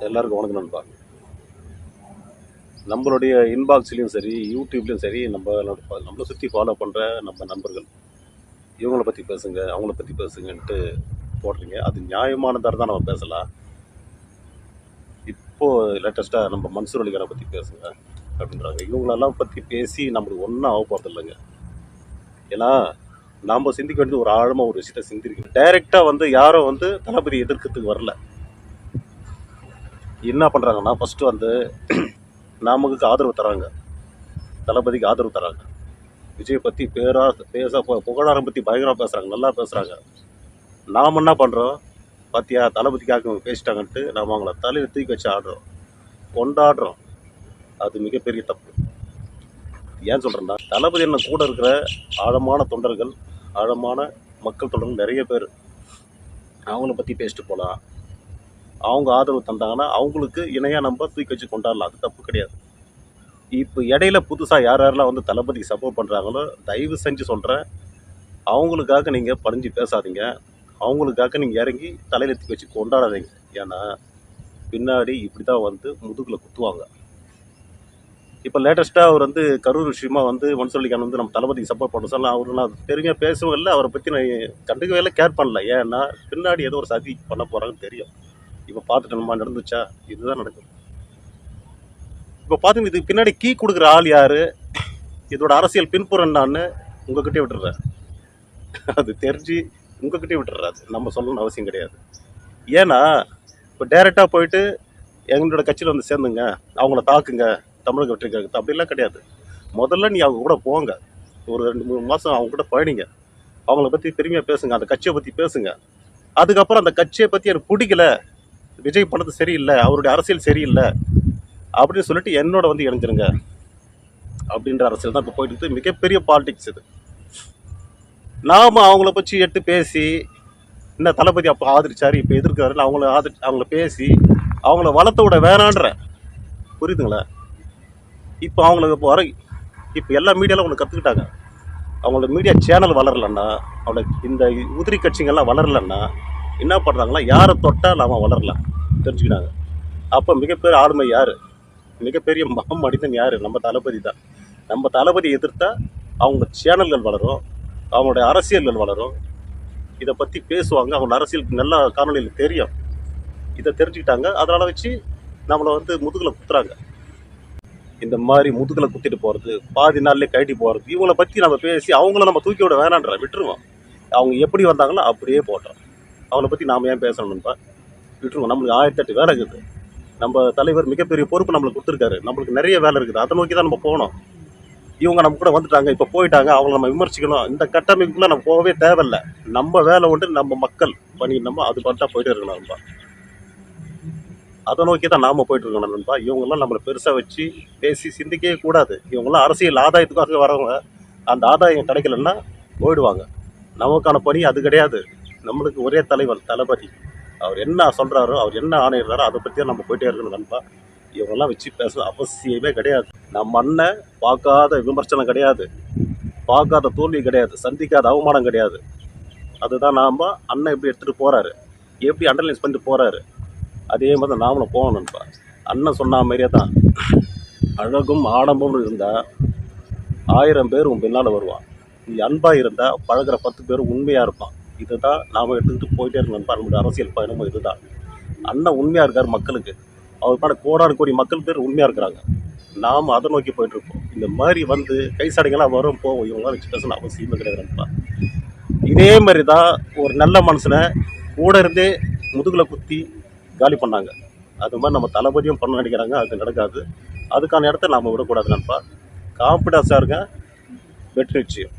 எல்லாருக்கும் வணக்கம் நண்பா. நம்மளுடைய இன்பாக்ஸ்லேயும் சரி, யூடியூப்லேயும் சரி, நம்மளை சுற்றி ஃபாலோ பண்ணுற நம்ம நண்பர்கள் இவங்கள பற்றி பேசுங்க, அவங்கள பற்றி பேசுங்கன்ட்டு போடுறீங்க. அது நியாயமானதாக தான் நம்ம பேசலாம். இப்போது லேட்டஸ்ட்டாக நம்ம மன்சூர் அலிகானை பற்றி பேசுங்க அப்படின்றாங்க. இவங்களெல்லாம் பற்றி பேசி நம்மளுக்கு ஒன்றும் ஆக போகிறது இல்லைங்க. ஏன்னா நாம் சிந்திக்க வேண்டியது ஒரு ஆழமாக ஒரு விஷயத்தை சிந்திக்கணும். டைரெக்டாக யாரும் தளபதி எதிர்க்கிறதுக்கு வரல. என்ன பண்ணுறாங்கன்னா, ஃபஸ்ட்டு நமக்கு ஆதரவு தராங்க, தளபதிக்கு ஆதரவு தராங்க. விஜய் பற்றி புகழாரம் பற்றி பயங்கரமாக பேசுகிறாங்க, நல்லா பேசுகிறாங்க. நாம் என்ன பண்ணுறோம், பார்த்தியா தளபதிக்காக அவங்க பேசிட்டாங்கன்ட்டு நாம் அவங்கள தலையில் தூக்கி வச்சு ஆடுறோம், கொண்டாடுறோம். அது மிகப்பெரிய தப்பு. ஏன் சொல்கிறேன்னா, தளபதி என்ன கூட இருக்கிற ஆழமான தொண்டர்கள், ஆழமான மக்கள் தொண்டர்கள் நிறைய பேர், அவங்கள பற்றி பேசிட்டு போகலாம். அவங்க ஆதரவு தந்தாங்கன்னா அவங்களுக்கு இணையாக நம்ம தூக்கி வச்சு கொண்டாடலாம், அது தப்பு கிடையாது. இப்போ இடையில புதுசாக யாரெல்லாம் தளபதிக்கு சப்போர்ட் பண்ணுறாங்களோ தயவு செஞ்சு சொல்கிறேன், அவங்களுக்காக நீங்கள் பறிஞ்சு பேசாதீங்க, அவங்களுக்காக நீங்கள் இறங்கி தலையில் தூக்கி வச்சு கொண்டாடாதீங்க. ஏன்னா பின்னாடி இப்படி தான் முதுகில் குத்துவாங்க. இப்போ லேட்டஸ்ட்டாக அவர் கரூர் விஷயமா மன்சூர் அலிகான் நம்ம தளபதிக்கு சப்போர்ட் பண்ண சொல்ல அவர் நான் பெருமையாக பேசவும் இல்லை, அவரை பற்றி நான் கண்டுக்கவே இல்லை, கேர் பண்ணல. ஏன்னா பின்னாடி ஏதோ ஒரு சதி பண்ண போகிறாங்கன்னு தெரியும். இப்போ பார்த்துட்டு நம்ம நடந்துச்சா, இதுதான் நடக்குது. இப்போ பார்த்துங்க, இதுக்கு பின்னாடி கீ கொடுக்குற ஆள் யார், இதோட அரசியல் பின்புறம் நான் உங்ககிட்டே விட்டுறேன். அது தெரிஞ்சு உங்ககிட்டே விட்டுறாது, நம்ம சொல்லணும்னு அவசியம் கிடையாது. ஏன்னா இப்போ டைரெக்டாக போயிட்டு எங்களோட கட்சியில் சேர்ந்துங்க, அவங்கள தாக்குங்க, தமிழக வெற்றி கழகத்தை அப்படிலாம் கிடையாது. முதல்ல நீ அவங்க கூட போங்க, ஒரு 2-3 மாதம் அவங்க கூட பயணிங்க, அவங்கள பற்றி பெருமையாக பேசுங்க, அந்த கட்சியை பற்றி பேசுங்க. அதுக்கப்புறம் அந்த கட்சியை பற்றி எனக்கு பிடிக்கல, விஜய் பண்ணது சரியில்லை, அவருடைய அரசியல் சரியில்லை அப்படின்னு சொல்லிட்டு என்னோட இணைஞ்சிருங்க அப்படின்ற அரசியல் தான் இப்போ போயிட்டு இருக்குது. மிகப்பெரிய பாலிடிக்ஸ் இது. நாம் அவங்கள பற்றி எடுத்து பேசி, என்ன தளபதி அப்போ ஆதரிச்சாரு, இப்போ எதிர்க்கிறாரு, அவங்கள பேசி அவங்கள வளர்த்த விட வேணான்ற, புரியுதுங்களா? இப்போ அவங்களுக்கு இப்போ எல்லா மீடியாவில் ஒன்று கற்றுக்கிட்டாங்க. அவங்களோட மீடியா சேனல் வளரலன்னா, இந்த உதிரி கட்சிகள்லாம் வளரலன்னா என்ன பண்ணுறாங்களா, யாரை தொட்டால் நாம் வளரலாம் தெரிஞ்சுக்கிட்டாங்க. அப்போ மிகப்பெரிய ஆளுமை யார், மிகப்பெரிய மனிதன் யார், நம்ம தளபதி தான். நம்ம தளபதி எதிர்த்தா அவங்க சேனல்கள் வளரும், அவங்களுடைய அரசியல்கள் வளரும், இதை பற்றி பேசுவாங்க, அவங்க அரசியல் நல்லா காணொலியில் தெரியும். இதை தெரிஞ்சுக்கிட்டாங்க, அதனால் வச்சு நம்மளை முதுகில் குத்துறாங்க. இந்த மாதிரி முதுகில் குத்திட்டு போகிறது, பாதி நாள்லேயே கைட்டி போகிறது, இவங்களை பற்றி நம்ம பேசி அவங்கள நம்ம தூக்கி விட வேணான்ற, விட்டுருவோம். அவங்க எப்படி வந்தாங்களோ அப்படியே போட்டோம். அவங்கள பற்றி நாம் ஏன் பேசணும்ப்பா, விட்டுருவோம். நம்மளுக்கு 1008 வேலை இருக்குது. நம்ம தலைவர் மிகப்பெரிய பொறுப்பு நம்மளுக்கு கொடுத்துருக்காரு, நம்மளுக்கு நிறைய வேலை இருக்குது, அதை நோக்கி தான் நம்ம போகணும். இவங்க நம்ம கூட வந்துட்டாங்க, இப்போ போயிட்டாங்க, அவங்கள நம்ம விமர்சிக்கணும், இந்த கட்டமைப்புக்குள்ளே நம்ம போகவே தேவையில்லை. நம்ம வேலை நம்ம மக்கள் பண்ணிடணுமோ அது பார்த்தா போயிட்டே இருக்கணும் நண்பா. அதை நோக்கி தான் நாம் போயிட்டு இருக்கணும் நண்பா. இவங்கெல்லாம் நம்மளை பெருசாக வச்சு பேசி சிந்திக்கவே கூடாது. இவங்கெல்லாம் அரசியல் ஆதாயத்துக்காக வரவங்க, அந்த ஆதாயம் கிடைக்கலன்னா போயிடுவாங்க. நமக்கான பணி அது கிடையாது. நம்மளுக்கு ஒரே தலைவர் தளபதி, அவர் என்ன சொல்கிறாரோ, அவர் என்ன ஆணையிடுறாரோ அதை பற்றியும் நம்ம போயிட்டே இருக்கணும் நண்பா. இவங்கெல்லாம் வச்சு பேச அவசியமே கிடையாது. நம்ம அண்ணன் பார்க்காத விமர்சனம் கிடையாது, பார்க்காத தோல்வி கிடையாது, சந்திக்காத அவமானம் கிடையாது. அதுதான் நாம் அண்ணன் எப்படி எடுத்துகிட்டு போகிறாரு, எப்படி அண்டர்லைன்ஸ் பண்ணிட்டு போகிறாரு, அதே மாதிரி தான் நாமளும் போகணும் நண்பா. அண்ணன் சொன்ன மாதிரியே தான், அழகும் ஆடம்பும் இருந்தால் 1000 பேர் உன் பின்னால் வருவான். நீ அன்பாக இருந்தால் பழகிற 10 பேர் உண்மையாக இருப்பான். இதுதான் நாம் எடுத்துக்கிட்டு போயிட்டே இருக்கணும். நம்மளுடைய அரசியல் பயணமும் இதுதான். அண்ணன் உண்மையாக இருக்கார் மக்களுக்கு, அவர் பாட கோடான கோடி மக்கள் பேர் உண்மையாக இருக்கிறாங்க. நாம் அதை நோக்கி போயிட்டுருப்போம். இந்த மாதிரி கை சடைகளாக வரும் போவோம், இவங்களாம் வச்சு பேசணும் அவசியமே கிடையாது நண்பா. இதே மாதிரி தான் ஒரு நல்ல மனுஷனை கூட இருந்தே முதுகில் குத்தி காலி பண்ணாங்க. அது மாதிரி நம்ம தளபதியும் பண்ண நினைக்கிறாங்க, அது நடக்காது. அதுக்கான இடத்த நாம் விடக்கூடாது நண்பா. கான்ஃபிடன்ஸாக இருங்க, வெற்றி நிச்சயம்.